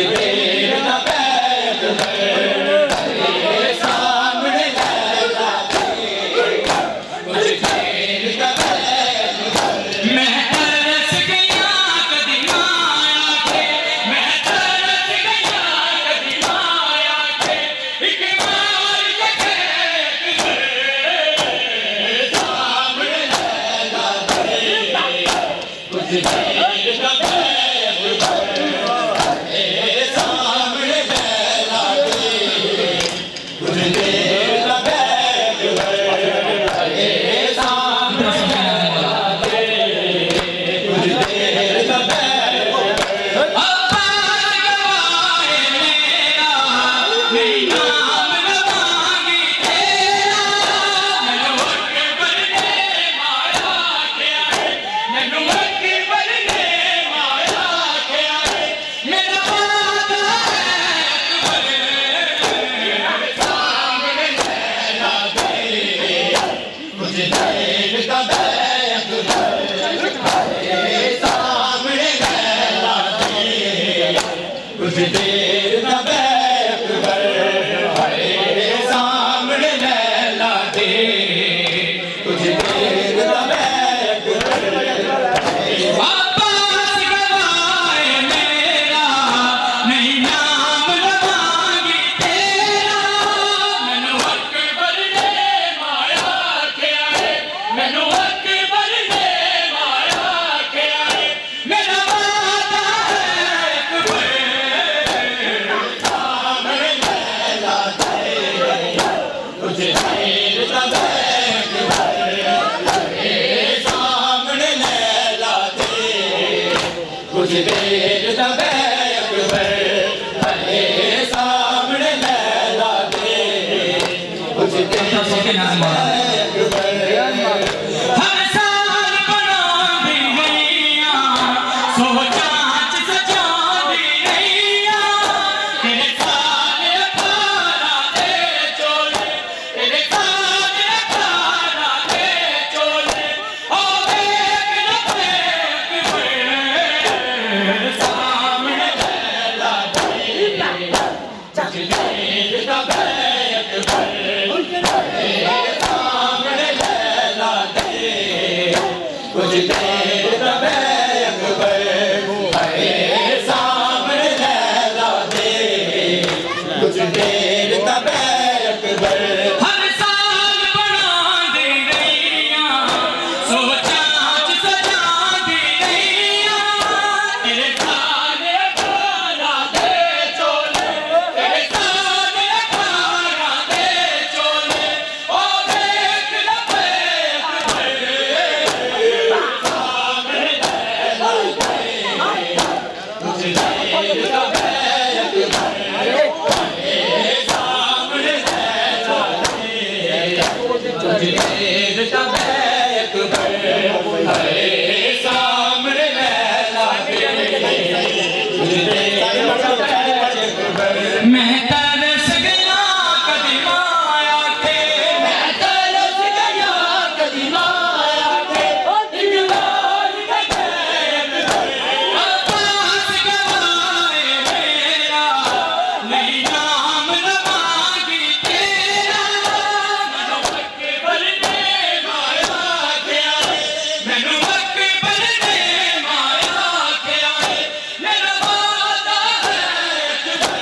देर ना बैठ तेरे सामने लैला दे, कुछ देर ना बैठ। मैं तरस गया कदी माया के, मैं तरस गया कदी माया के, एक मार के तेरे सामने लैला दे, कुछ देर ना बैठ तेरे सामने लैला दे, कुछ देर ना बैठ तेरे सामने लैला दे, कुछ देर ना बैठ। अब्बास गवाए मेरा नहीं नाम लवांगी तेरा, मैनू अकबर ने माया क्या है, मैनू अकबर ने माया क्या है, मेरा वादा है अकबर सामने लैला दे, कुछ देर का बैठ तेरे सामने लैला दे, कुछ देर का बैठ तेरे सामने लैला दे, कुछ देर का बैठ। अब्बास गवाए मेरा नहीं नाम लवांगी तेरा, मैनू अकबर ने माया क्या है, मैनू अकबर ने माया क्या है, मेरा वादा है अकबर सामने लैला दे, कुछ देर का बैठ तेरे सामने लैला दे, कुछ देर का बैठ तेरे सामने लैला दे, कुछ देर का बैठ। हर साल बनांदी रहियां, सोचां च सजांदी रहियां, तेरे साल 18 दे चोले, तेरे साल 18 दे चोले, ओ वेख लब्बे अकबर सामने लैला दे, कुछ देर का बैठ तेरे सामने लैला दे, कुछ देर का बैठ तेरे सामने लैला दे, कुछ देर का बैठ। हर साल बनांदी रहियां, सोचां च सजांदी रहियां, तेरे साल 18 दे चोले, तेरे साल 18 दे चोले, ओ वेख लब्बे अकबर सामने लैला दे, कुछ देर का बैठ तेरे सामने लैला दे, कुछ देर का बैठ तेरे सामने लैला दे, कुछ देर का बैठ। मैं तरस गया कदी माया के, मैं तरस गया कदी माया के, एक बार के अब्बास गवाए मेरा नहीं नाम लवांगी तेरा, मैनू अकबर ने माया क्या है, मैनू अकबर ने माया क्या है, मेरा वादा है अकबर।